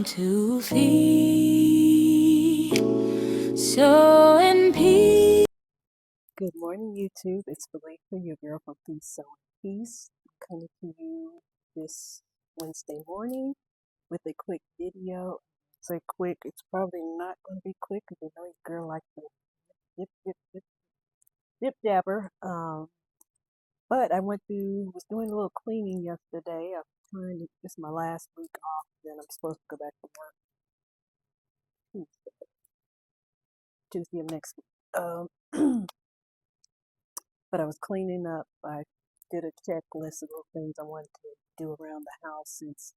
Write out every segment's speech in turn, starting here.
to feed. So in peace. Good morning, YouTube. It's Felicia, your girl from Peace, So in Peace. I'm coming to you this Wednesday morning with a quick video. Say quick, it's probably not going to be quick because you know your girl likes to dip, dip, dip, dip dabber. But I was doing a little cleaning yesterday. I'm trying to, this is my last week off, then I'm supposed to go back to work Tuesday of next week. But I was cleaning up. I did a checklist of little things I wanted to do around the house since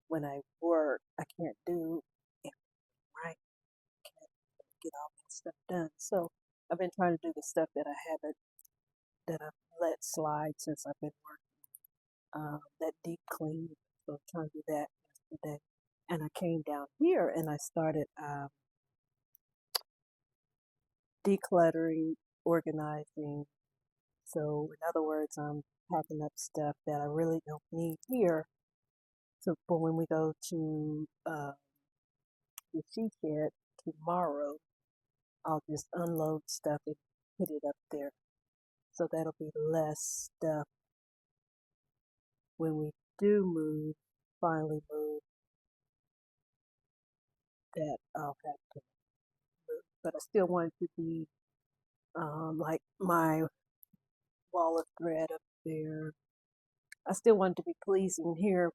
when I work, I can't do everything right. I can't get all that stuff done. So I've been trying to do the stuff that I've let slide since I've been working. That deep clean. So I'm trying to do that yesterday. And I came down here and I started decluttering, organizing. So in other words, I'm packing up stuff that I really don't need here. So for when we go to the she shed tomorrow, I'll just unload stuff and put it up there. So that'll be less stuff when we do finally move, that I'll have to move. But I still want it to be like my wall of thread up there. I still want it to be pleasing here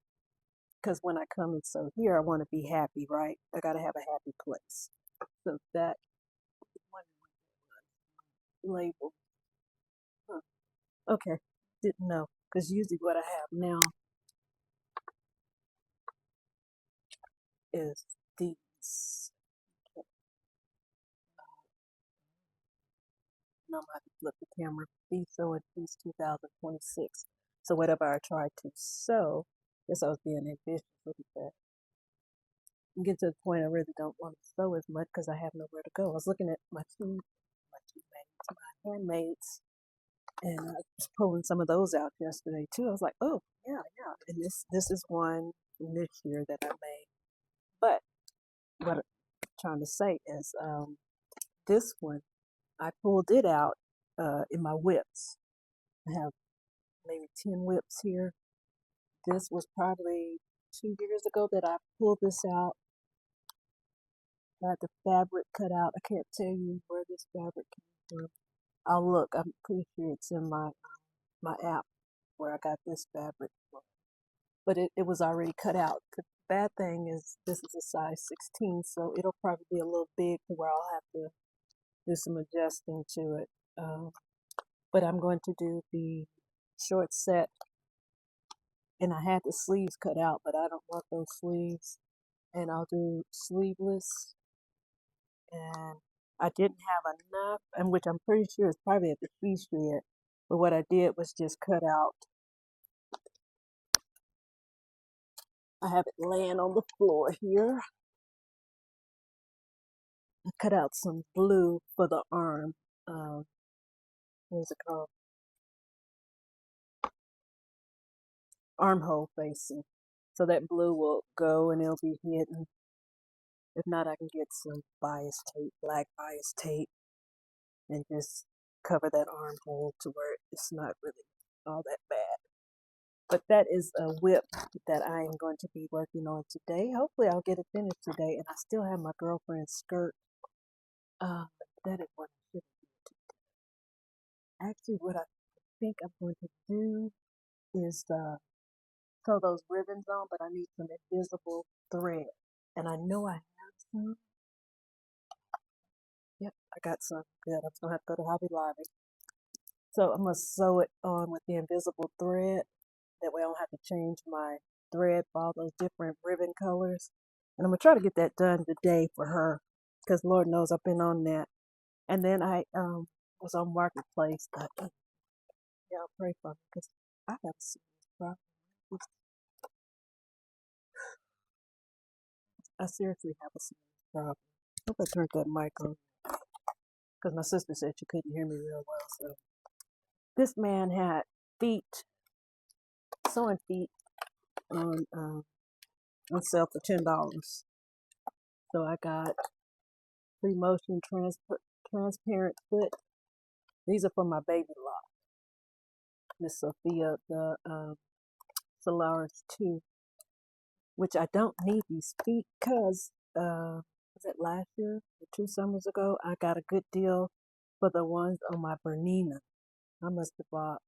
because when I come and sew here, I want to be happy, right? I got to have a happy place. So that one label. Huh. Okay, didn't know because usually what I have now is these. I'm about to flip the camera. Be sewing piece 2026. So whatever I try to sew, guess I was being ambitious. Look at that. I'm getting to the point I really don't want to sew as much because I have nowhere to go. I was looking at my handmaids, and I was pulling some of those out yesterday too. I was like, oh yeah. And this is one from this year that I made. But what I'm trying to say is this one, I pulled it out in my whips. I have maybe 10 whips here. This was probably 2 years ago that I pulled this out. I had the fabric cut out. I can't tell you where this fabric came from. I'll look. I'm pretty sure it's in my app where I got this fabric from. But it was already cut out. The bad thing is this is a size 16, so it'll probably be a little big to where I'll have to do some adjusting to it. But I'm going to do the short set, and I had the sleeves cut out, but I don't want those sleeves, and I'll do sleeveless. And I didn't have enough, and which I'm pretty sure is probably at the she shed, but what I did was just cut out. I have it laying on the floor here. I cut out some blue for the arm. What's it called? Armhole facing. So that blue will go and it'll be hidden. If not, I can get some bias tape, black bias tape, and just cover that armhole to where it's not really all that bad. But that is a whip that I am going to be working on today. Hopefully I'll get it finished today. And I still have my girlfriend's skirt. That is what I should do. Actually, what I think I'm going to do is sew those ribbons on, but I need some invisible thread. And I know I have some. Yep, I got some. Good. I'm going to have to go to Hobby Lobby. So I'm going to sew it on with the invisible thread. That way I don't have to change my thread for all those different ribbon colors. And I'm going to try to get that done today for her. Because Lord knows I've been on that. And then I was on Marketplace. Y'all pray for me because I have a serious problem. I seriously have a serious problem. I hope I turned that mic on. Because my sister said she couldn't hear me real well. So this man had sewing feet on on sale for $10. So I got free motion transparent foot. These are for my baby lock. Miss Sophia, the Solaris 2, which I don't need these feet because was it last year or 2 summers ago? I got a good deal for the ones on my Bernina. I must have bought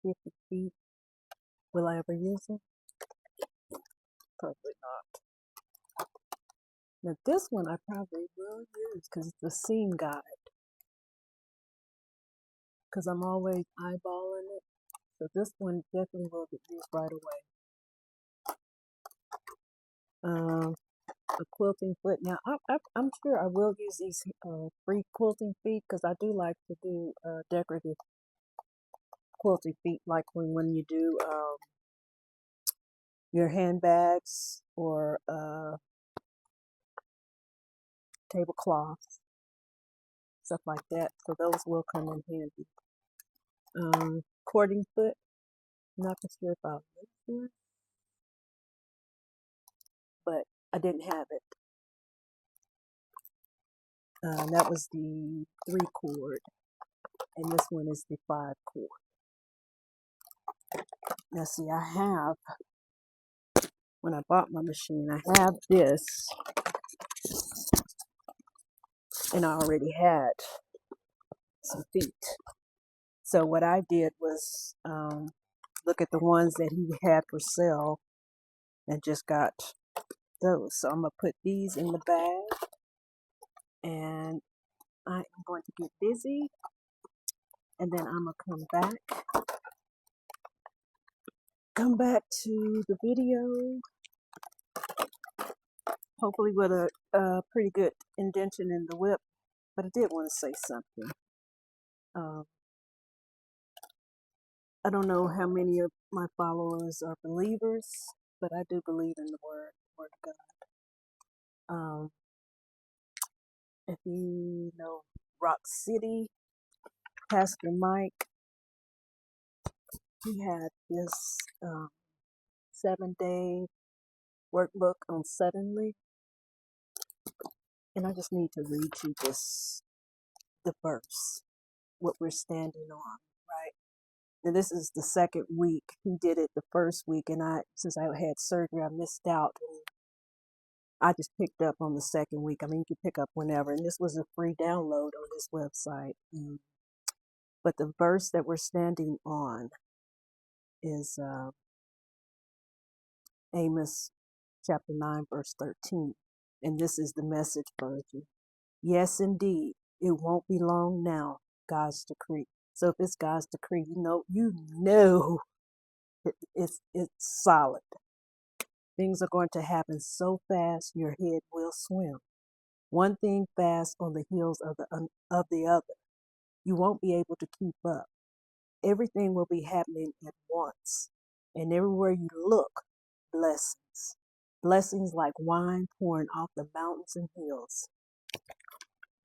50 feet. Will I ever use them? Probably not. Now this one I probably will use because it's the seam guide. Because I'm always eyeballing it. So this one definitely will get used right away. A quilting foot. Now I'm sure I will use these free quilting feet because I do like to do decorative quilting feet, like when you do your handbags or tablecloths, stuff like that. So those will come in handy. Cording foot. Not for sure if I'll use this, but I didn't have it. That was the 3 cord, and this one is the 5 cord. Now see, I have, when I bought my machine, I have this, and I already had some feet. So what I did was look at the ones that he had for sale and just got those. So I'm going to put these in the bag, and I am going to get busy, and then I'm going to come back to the video, hopefully with a pretty good indentation in the whip. But I did want to say something. I don't know how many of my followers are believers, but I do believe in the word of God. If you know Rock City, Pastor Mike, he had this 7-day workbook on suddenly, and I just need to read you the verse, what we're standing on, right? And this is the second week. He did it the first week, and since I had surgery, I missed out. And I just picked up on the second week. I mean, you can pick up whenever, and this was a free download on this website. But the verse that we're standing on is Amos chapter 9, verse 13. And this is the Message version. Yes, indeed, it won't be long now, God's decree. So if it's God's decree, you know it's solid. Things are going to happen so fast your head will swim. One thing fast on the heels of the other. You won't be able to keep up. Everything will be happening at once. And everywhere you look, blessings. Blessings like wine pouring off the mountains and hills.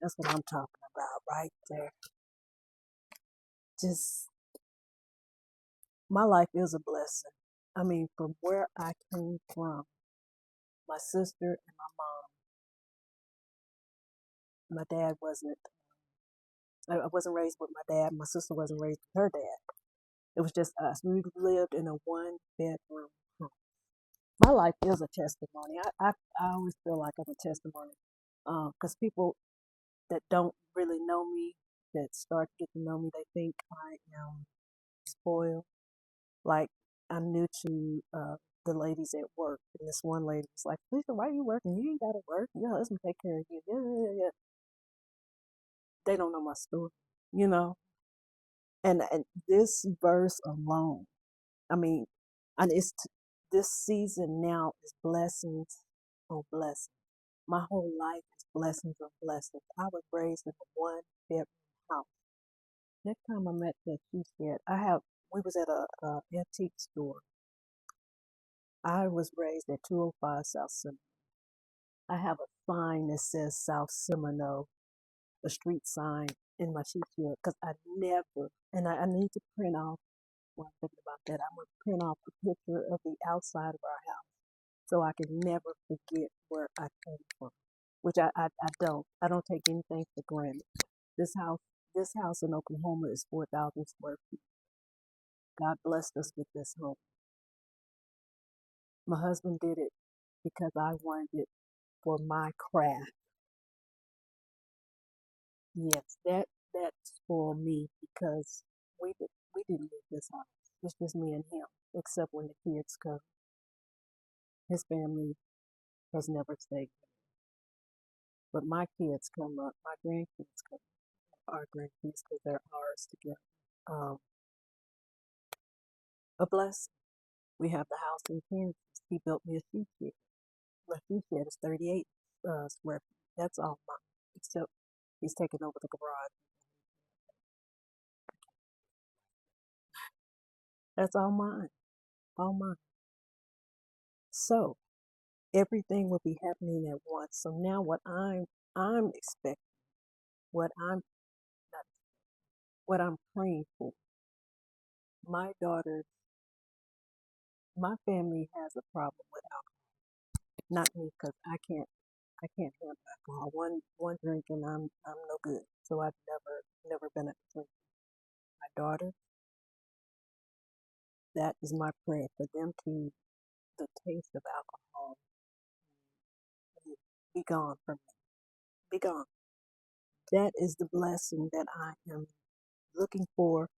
That's what I'm talking about right there. Just, my life is a blessing. I mean, from where I came from, my sister and my dad I wasn't raised with my dad. My sister wasn't raised with her dad. It was just us. We lived in a 1-bedroom home. My life is a testimony. I always feel like I'm a testimony. Because people that don't really know me, that start to get to know me, they think I am spoiled. Like, I'm new to the ladies at work. And this one lady was like, Lisa, why are you working? You ain't got to work. Your husband take care of you. Yeah, yeah, yeah. They don't know my story, you know? And this verse alone, I mean, and this season now is blessings on blessings. My whole life is blessings on blessings. I was raised in a 1-bedroom house. Next time I met that, she said, we was at a antique store. I was raised at 205 South Seminole. I have a sign that says South Seminole, a street sign in my sheet here, because I never, and I need to print off what I'm thinking about that I'm going to print off a picture of the outside of our house so I can never forget where I came from, which I don't. I don't take anything for granted. This house, this house in Oklahoma is 4,000 square feet. God blessed us with this home. My husband did it because I wanted it for my craft. Yes, that's for me because we didn't leave this house. It's just me and him, except when the kids come. His family has never stayed. But my kids come up, my grandkids come up, our grandkids, because they're ours together. Um, a blessing. We have the house in Kansas. He built me a she shed. My she shed is 38 square feet. That's all mine, except he's taking over the garage. That's all mine, all mine. So everything will be happening at once. So now what I'm expecting, what I'm not, what I'm praying for, my daughter, my family has a problem with alcohol. Not me, because I can't handle alcohol. One drink and I'm no good. So I've never been a drinker. My daughter, that is my prayer for them to the taste of alcohol be gone from me. Be gone. That is the blessing that I am looking for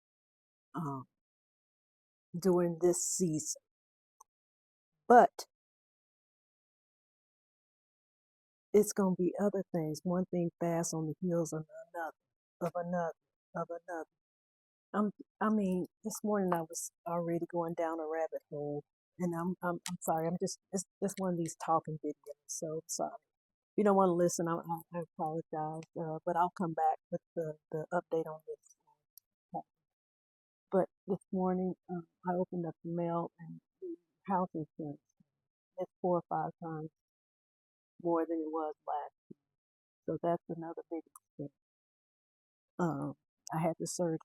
um, during this season. But it's gonna be other things. One thing fast on the heels of another, of another, of another. I'm, I mean, this morning I was already going down a rabbit hole, and I'm sorry. It's one of these talking videos. So sorry. If you don't want to listen, I apologize. But I'll come back with the update on this. But this morning, I opened up the mail and the house insurance. It's 4 or 5 times more than it was last. So that's another big expense. I had the surgery.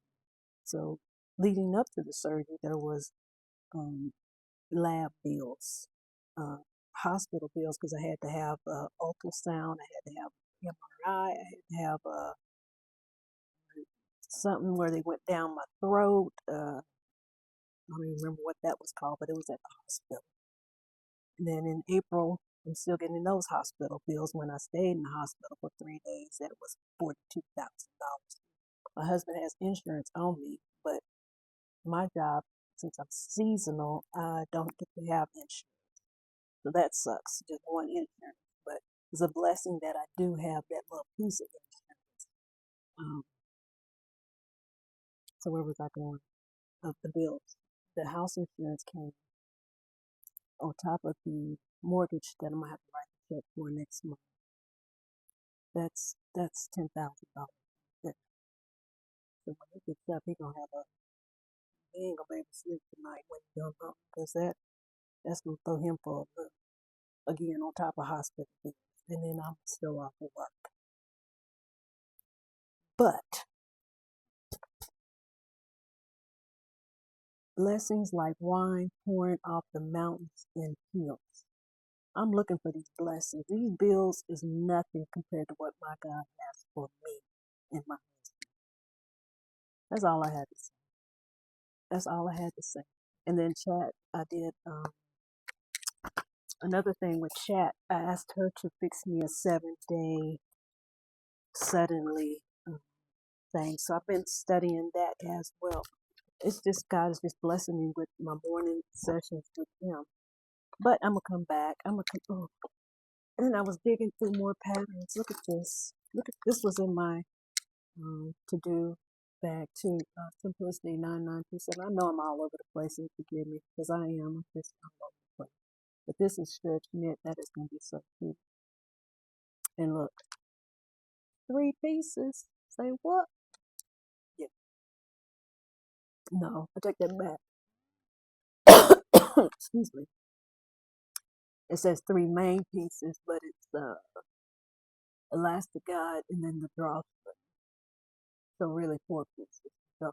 So leading up to the surgery, there was um, lab bills, uh, hospital bills because I had to have ultrasound, I had to have MRI, I had to have something where they went down my throat. I don't even remember what that was called, but it was at the hospital. And then in April, I'm still getting those hospital bills when I stayed in the hospital for 3 days. That was $42,000. My husband has insurance on me, but my job, since I'm seasonal, I don't get to have insurance. So that sucks, just one insurance. But it's a blessing that I do have that little piece of insurance. Um, so where was I going? Of the bills. The house insurance came on top of the mortgage that I'm gonna have to write the check for next month. That's $10,000. So when he gets up, he ain't gonna be able to sleep tonight when he comes home because that's gonna throw him for a loop again on top of hospital bills, and then I'm still off of work. But blessings like wine pouring off the mountains in hills. I'm looking for these blessings. These bills is nothing compared to what my God has for me and my husband. That's all I had to say. That's all I had to say. And then chat, I did another thing with chat. I asked her to fix me a 7 day suddenly thing. So I've been studying that as well. It's just God is just blessing me with my morning sessions with Him. But I'm gonna come back. I'm gonna come. Oh. And then I was digging through more patterns. Look at this. Look at this was in my to do bag too. Simplicity 9927. I know I'm all over the place, and forgive me because I am. I'm just all over the place. But this is stretch knit. That is gonna be so cute. And look, 3 pieces. Say what? Yeah. No, I take that back. Excuse me. It says 3 main pieces, but it's elastic guide and then the drawstring. So really 4 pieces. So,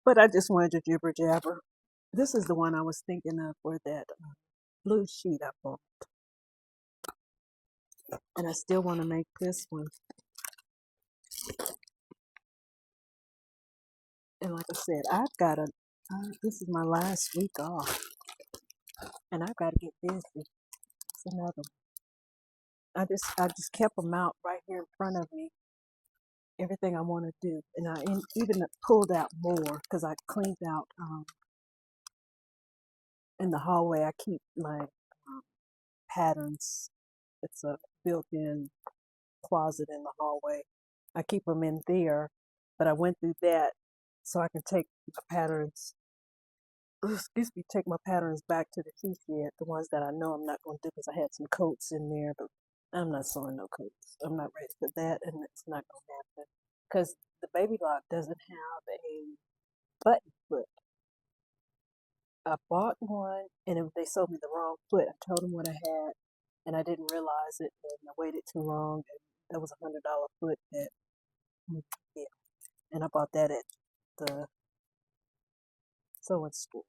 But I just wanted to jibber jabber. This is the one I was thinking of for that blue sheet I bought. And I still want to make this one. And like I said, I've got this is my last week off. And I've got to get busy. It's another one. I just kept them out right here in front of me. Everything I want to do. And I even pulled out more because I cleaned out in the hallway. I keep my patterns. It's a built-in closet in the hallway. I keep them in there, but I went through that so I can take my patterns, take my patterns back to the she shed, the ones that I know I'm not going to do because I had some coats in there, but I'm not sewing no coats. I'm not ready for that, and it's not going to happen because the baby lock doesn't have a button foot. I bought one, and they sold me the wrong foot. I told them what I had, and I didn't realize it, and I waited too long, and that was $100 foot that, yeah, and I bought that at the sewing school.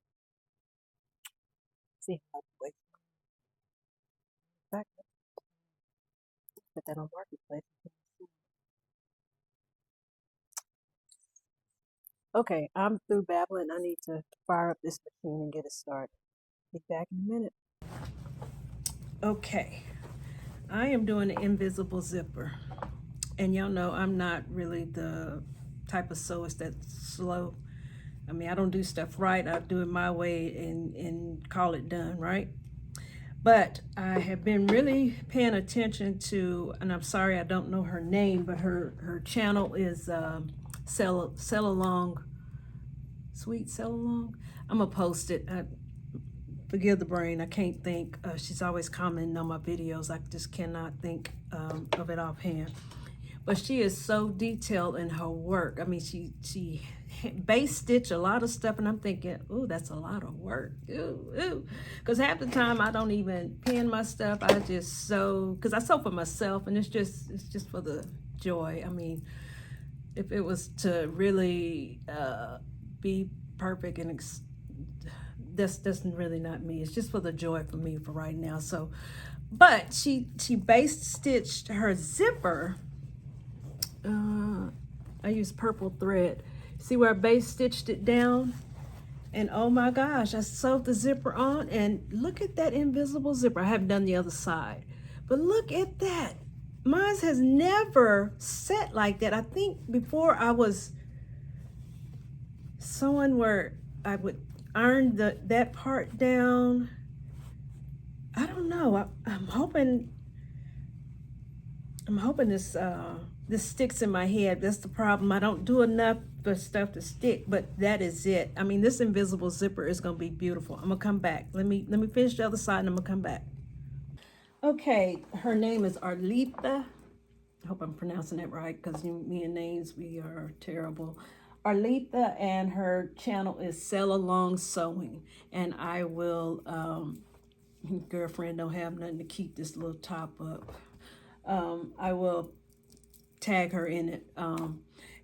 See how I wait back, put that on marketplace. Okay, I'm through babbling. I need to fire up this machine and get it started. Be back in a minute. Okay, I am doing an invisible zipper. And y'all know I'm not really the type of sewist that's slow. I mean, I don't do stuff right. I do it my way and call it done, right? But I have been really paying attention to, and I'm sorry I don't know her name, but her channel is Sell Along, Sweet Sell Along. I'm gonna post it. Forgive the brain, I can't think. She's always commenting on my videos. I just cannot think of it offhand. But she is so detailed in her work. I mean, she base stitch a lot of stuff, and I'm thinking, ooh, that's a lot of work. Ooh. Because half the time I don't even pin my stuff. I just sew, because I sew for myself, and it's just for the joy. I mean, if it was to really be perfect and that's really not me. It's just for the joy for me for right now. So, but she base stitched her zipper. I used purple thread. See where I base stitched it down? And oh my gosh, I sewed the zipper on, and look at that invisible zipper. I haven't done the other side, but look at that. Mine has never set like that. I think before I was sewing where I would iron that part down. I don't know. I'm hoping this sticks in my head. That's the problem. I don't do enough for stuff to stick, but that is it. I mean, this invisible zipper is gonna be beautiful. I'm gonna come back. Let me finish the other side, and I'm gonna come back. Okay, her name is Arlita. I hope I'm pronouncing it right, because me and names, we are terrible. Arlita, and her channel is Sell Along Sewing, and I will girlfriend don't have nothing to keep this little top up. I will tag her in it.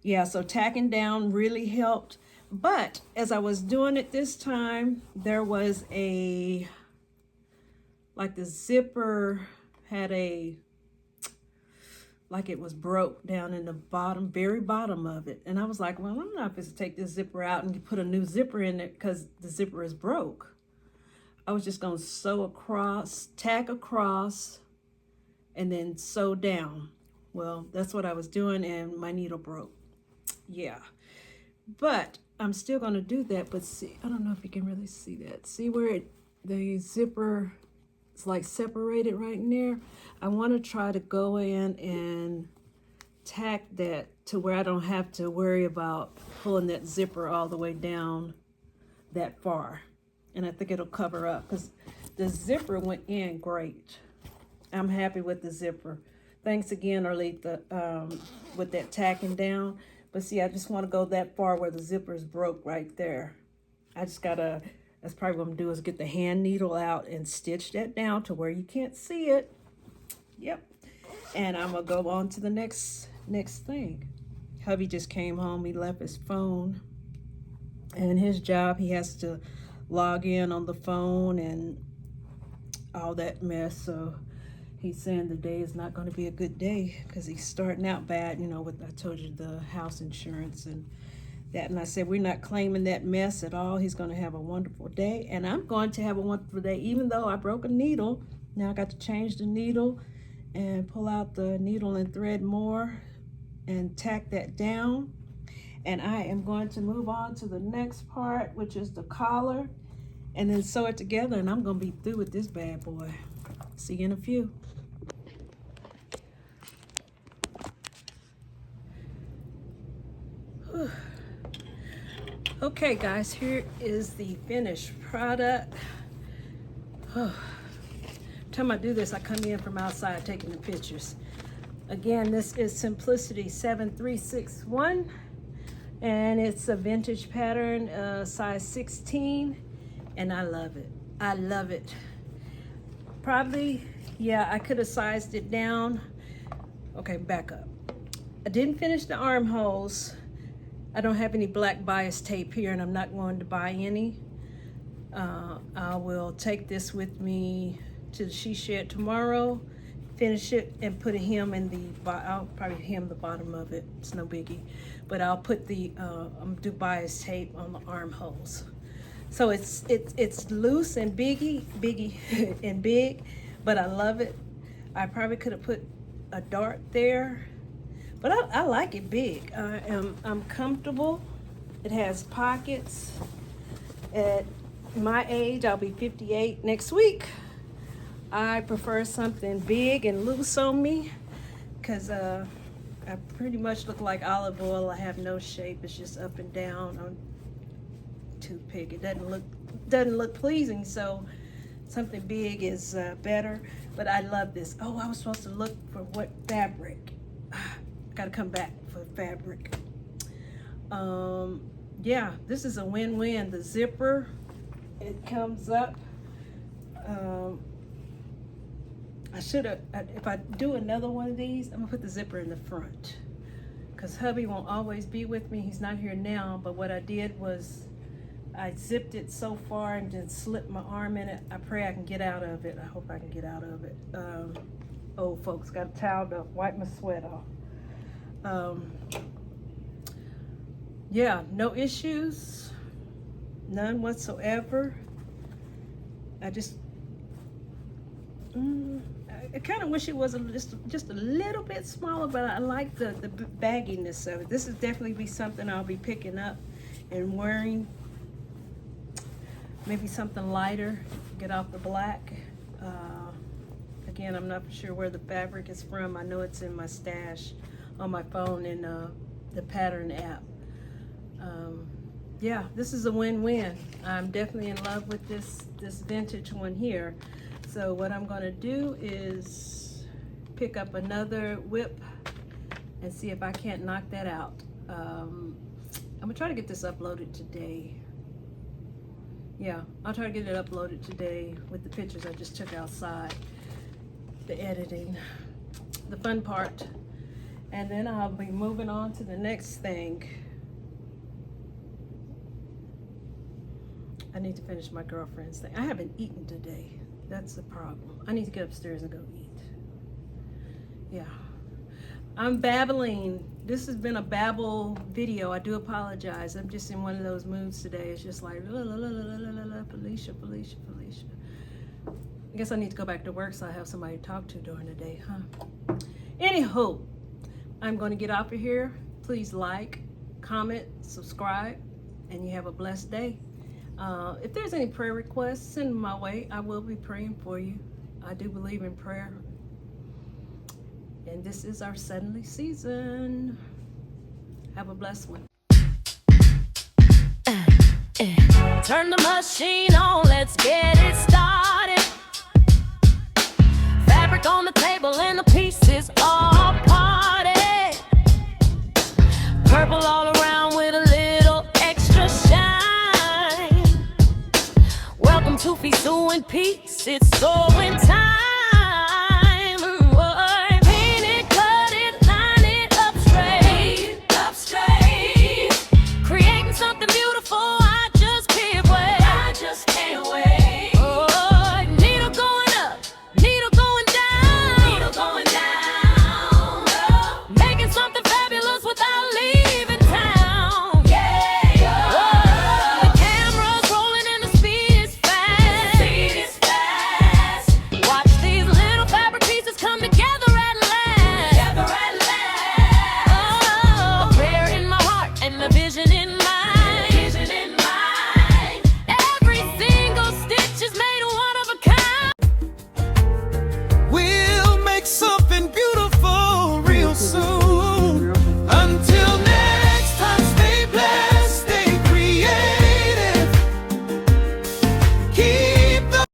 Yeah, so tacking down really helped. But as I was doing it this time, there was like the zipper had like it was broke down in the bottom, very bottom of it. And I was like, well, I'm not supposed to take this zipper out and put a new zipper in it because the zipper is broke. I was just gonna sew across, tack across, and then sew down. Well, that's what I was doing, and my needle broke. Yeah, but I'm still gonna do that. But see, I don't know if you can really see that. See where the zipper is like separated right in there? I want to try to go in and tack that to where I don't have to worry about pulling that zipper all the way down that far. And I think it'll cover up because the zipper went in great. I'm happy with the zipper. Thanks again, Arlita, with that tacking down. But see, I just want to go that far where the zipper is broke right there. I just gotta, that's probably what I'm gonna do, is get the hand needle out and stitch that down to where you can't see it. Yep. And I'm gonna go on to the next thing. Hubby just came home. He left his phone And his job, he has to log in on the phone and all that mess. So he's saying the day is not going to be a good day because he's starting out bad, you know, with, I told you, the house insurance and that. And I said, we're not claiming that mess at all. He's going to have a wonderful day. And I'm going to have a wonderful day, even though I broke a needle. Now I got to change the needle and pull out the needle and thread more and tack that down. And I am going to move on to the next part, which is the collar, and then sew it together, and I'm going to be through with this bad boy. See you in a few. Whew. Okay, guys, here is the finished product. Every time I do this, I come in from outside taking the pictures. Again, this is Simplicity 7361. And it's a vintage pattern, size 16, and I love it. I love it. Probably, yeah, I could have sized it down. Okay, back up. I didn't finish the armholes. I don't have any black bias tape here, and I'm not going to buy any. I will take this with me to the she shed tomorrow, finish it, and put a hem in the, I'll probably hem the bottom of it. It's no biggie. But I'll put the, I'm do bias tape on the armholes. So it's loose and biggie and big, but I love it. I probably could have put a dart there, but I like it big. I'm comfortable. It has pockets. At my age, I'll be 58 next week. I prefer something big and loose on me, because I pretty much look like olive oil. I have no shape. It's just up and down on toothpick. It doesn't look pleasing, so something big is better. But I love this. Oh, I was supposed to look for what fabric. Got to come back for fabric. Yeah, this is a win-win. The zipper, it comes up. I should have, if I do another one of these, I'm gonna put the zipper in the front, because hubby won't always be with me. He's not here now, but what I did was I zipped it so far and then slipped my arm in it. I pray I can get out of it. I hope I can get out of it. Old folks, got a towel to wipe my sweat off. Yeah, no issues, none whatsoever. I just, I kind of wish it was just a little bit smaller, but I like the bagginess of it. This is definitely be something I'll be picking up and wearing. Maybe something lighter, get off the black. Again, I'm not sure where the fabric is from. I know it's in my stash on my phone in the pattern app. Yeah, this is a win-win. I'm definitely in love with this vintage one here. So what I'm gonna do is pick up another whip and see if I can't knock that out. I'm gonna try to get this uploaded today. Yeah, I'll try to get it uploaded today with the pictures I just took outside, the editing, the fun part. And then I'll be moving on to the next thing. I need to finish my girlfriend's thing. I haven't eaten today. That's the problem. I need to get upstairs and go eat. Yeah. I'm babbling. This has been a babble video. I do apologize. I'm just in one of those moods today. It's just like, la, la, la, la, la, la, la, Felicia. I guess I need to go back to work so I have somebody to talk to during the day, huh? Anywho, I'm going to get off of here. Please like, comment, subscribe, and you have a blessed day. If there's any prayer requests, send them my way. I will be praying for you. I do believe in prayer. And this is our suddenly season. Have a blessed one. Turn the machine on, let's get it started. Fabric on the table and the pieces all parted. Purple all around with a little extra shine. Welcome to Feast and Peace, it's sewing time.